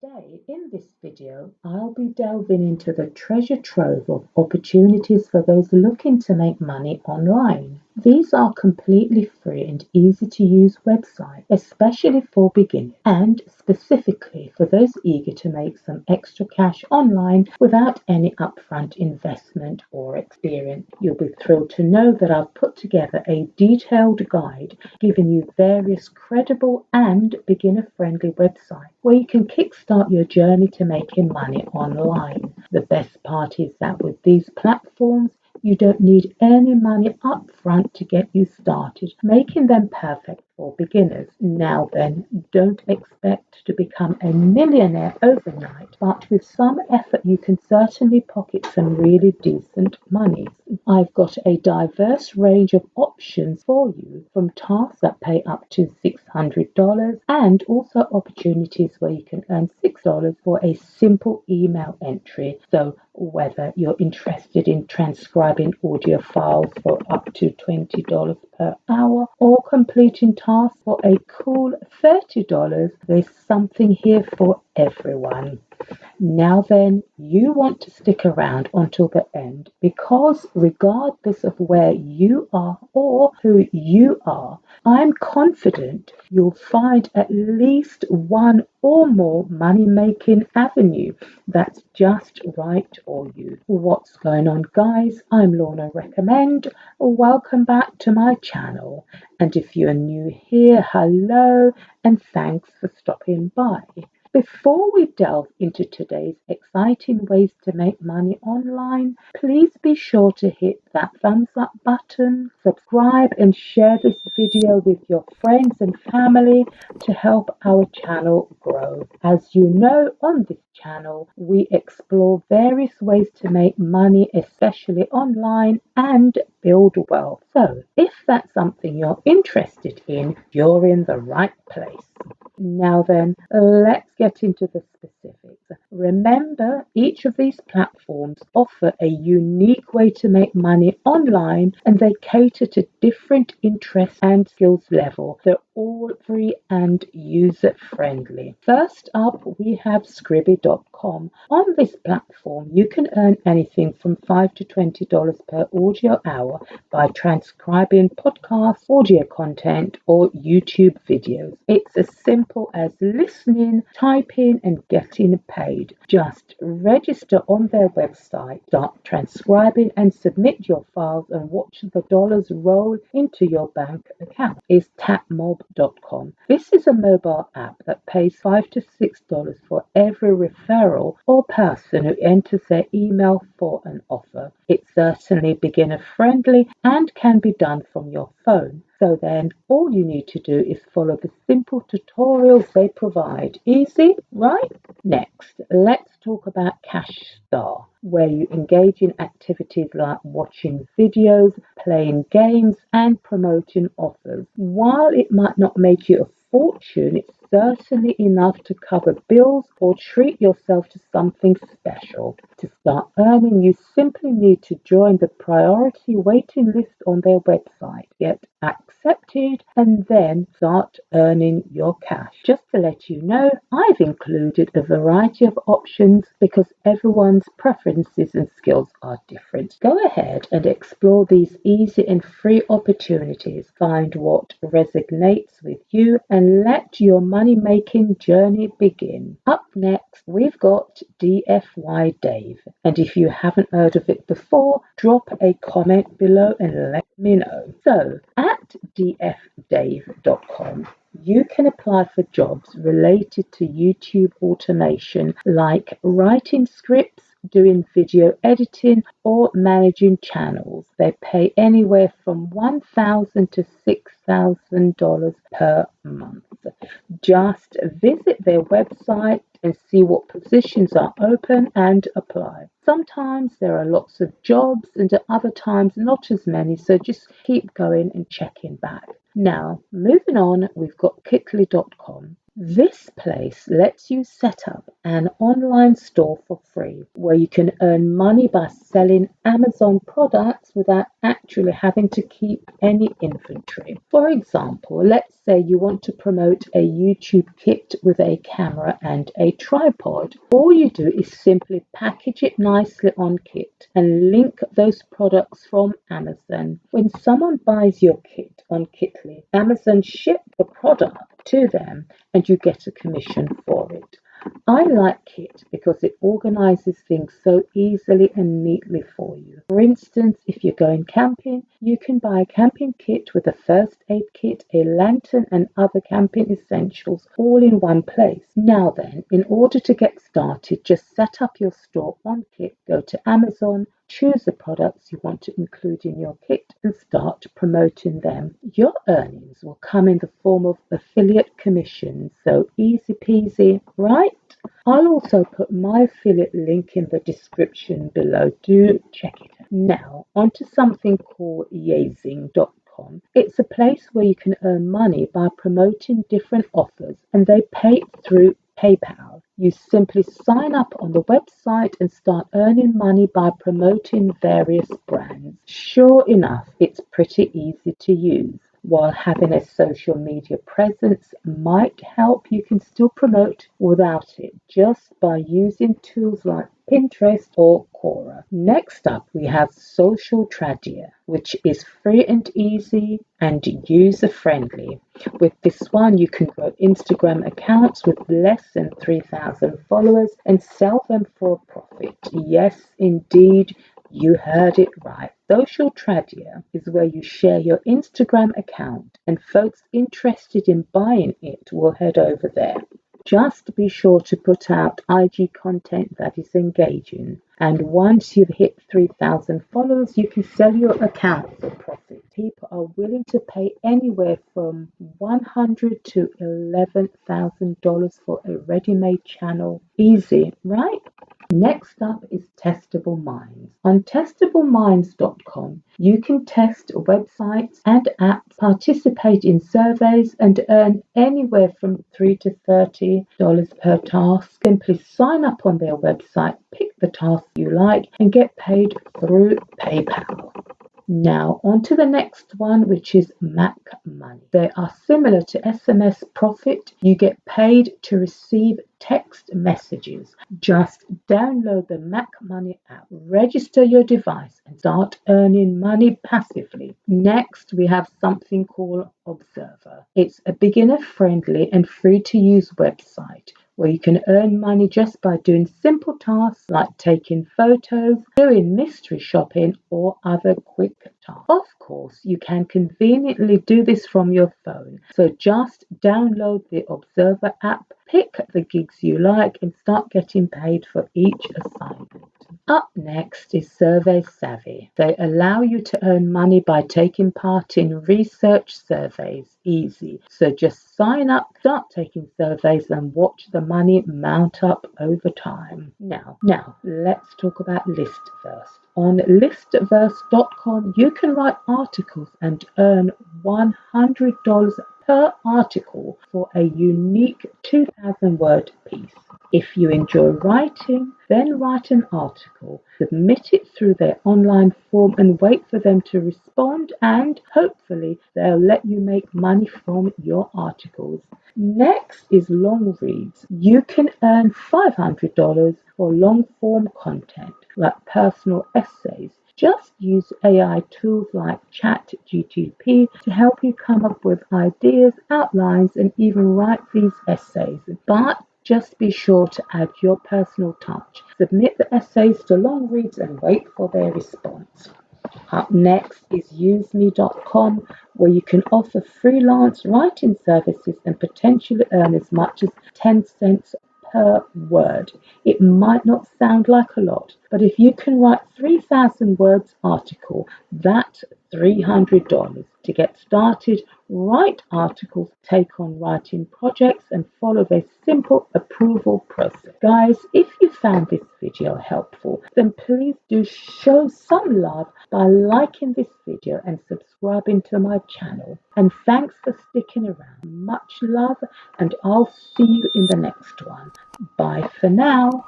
Today, in this video, I'll be delving into the treasure trove of opportunities for those looking to make money online. These are completely free and easy to use websites, especially for beginners and specifically for those eager to make some extra cash online without any upfront investment or experience. You'll be thrilled to know that I've put together a detailed guide giving you various credible and beginner-friendly websites where you can kickstart your journey to making money online. The best part is that with these platforms, you don't need any money up front to get you started, making them perfect for beginners. Now then, don't expect to become a millionaire overnight, but with some effort you can certainly pocket some really decent money. I've got a diverse range of options for you, from tasks that pay up to $600 and also opportunities where you can earn $6 for a simple email entry. So whether you're interested in transcribing audio files for up to $20 per hour or completing tasks for a cool $30, there's something here for everyone. Now then, you want to stick around until the end because regardless of where you are or who you are, I'm confident you'll find at least one or more money-making avenue that's just right for you. What's going on, guys? I'm Lorna Recommend. Welcome back to my channel. And if you're new here, hello and thanks for stopping by. Before we delve into today's exciting ways to make money online, please be sure to hit that thumbs up button, subscribe and share this video with your friends and family to help our channel grow. As you know, on this channel, we explore various ways to make money, especially online, and build wealth. So if that's something you're interested in, you're in the right place. Now then, let's get into the specifics. Remember, each of these platforms offer a unique way to make money online and they cater to different interests and skills level. They're all free and user friendly. First up, we have Scribby.com. On this platform, you can earn anything from $5 to $20 per audio hour by transcribing podcasts, audio content, or YouTube videos. It's as simple as listening, typing, and getting paid. Just register on their website, start transcribing, and submit your files and watch the dollars roll into your bank account. Is Tapmob.com. This is a mobile app that pays $5 to $6 for every referral or person who enters their email for an offer. It's certainly beginner friendly and can be done from your phone. So then all you need to do is follow the simple tutorials they provide. Easy, right? Next, let's talk about CashStar, where you engage in activities like watching videos, playing games, and promoting offers. While it might not make you a fortune, it's certainly enough to cover bills or treat yourself to something special. To start earning, you simply need to join the priority waiting list on their website, get accepted, and then start earning your cash. Just to let you know, I've included a variety of options because everyone's preferences and skills are different. Go ahead and explore these easy and free opportunities. Find what resonates with you and let your money-making journey begin. Up next, we've got DFY Dave. And if you haven't heard of it before, drop a comment below and let me know. So, at dfdave.com, you can apply for jobs related to YouTube automation like writing scripts, doing video editing, or managing channels. They pay anywhere from $1,000 to $6,000 per month. Just visit their website and see what positions are open and apply. Sometimes there are lots of jobs and at other times not as many, so just keep going and checking back. Now, moving on, we've got Kickly.com. This place lets you set up an online store for free where you can earn money by selling Amazon products without actually having to keep any inventory. For example, let's say you want to promote a YouTube kit with a camera and a tripod. All you do is simply package it nicely on Kit and link those products from Amazon. When someone buys your kit on Kitly, Amazon ship the product to them and you get a commission for it. I like Kit because it organizes things so easily and neatly for you. For instance, if you're going camping, you can buy a camping kit with a first aid kit, a lantern, and other camping essentials all in one place. Now then, in order to get started, just set up your store on Kit, go to Amazon, choose the products you want to include in your kit and start promoting them. Your earnings will come in the form of affiliate commissions, so easy peasy, right? I'll also put my affiliate link in the description below. Do check it out. Now, onto something called Yazing.com. It's a place where you can earn money by promoting different offers and they pay through PayPal. You simply sign up on the website and start earning money by promoting various brands. Sure enough, it's pretty easy to use. While having a social media presence might help, you can still promote without it just by using tools like Pinterest or Quora. Next up, we have Social Tradia, which is free and easy and user friendly. With this one, you can grow Instagram accounts with less than 3,000 followers and sell them for a profit. Yes, indeed. You heard it right. Social Tradia is where you share your Instagram account and folks interested in buying it will head over there. Just be sure to put out IG content that is engaging. And once you've hit 3,000 followers, you can sell your account for profit. People are willing to pay anywhere from $100 to $11,000 for a ready-made channel. Easy, right? Next up is Testable Minds. On testableminds.com, you can test websites and apps, participate in surveys, and earn anywhere from $3 to $30 per task. Simply sign up on their website, pick the task you like, and get paid through PayPal. Now, on to the next one, which is Mac Money. They are similar to SMS Profit. You get paid to receive text messages. Just download the Mac Money app, register your device, and start earning money passively. Next, we have something called Observer. It's a beginner-friendly and free-to-use website where you can earn money just by doing simple tasks like taking photos, doing mystery shopping, or other quick tasks. Of course, you can conveniently do this from your phone, so just download the Observer app, pick the gigs you like, and start getting paid for each assignment. Up next is Survey Savvy. They allow you to earn money by taking part in research surveys. Easy. So just sign up, start taking surveys, and watch the money mount up over time. Now, let's talk about Listverse. On listverse.com, you can write articles and earn $100 per article for a unique 2,000-word piece. If you enjoy writing, then write an article, submit it through their online form and wait for them to respond, and hopefully they'll let you make money from your articles. Next is long reads. You can earn $500 for long form content like personal essays. Just use AI tools like ChatGPT to help you come up with ideas, outlines, and even write these essays. But just be sure to add your personal touch. Submit the essays to Long Reads and wait for their response. Up next is useme.com, where you can offer freelance writing services and potentially earn as much as 10 cents per word. It might not sound like a lot, but if you can write 3,000 words article, that's $300 to get started, write articles, take on writing projects, and follow a simple approval process. Guys, if you found this video helpful, then please do show some love by liking this video and subscribing to my channel. And thanks for sticking around. Much love, and I'll see you in the next one. Bye for now.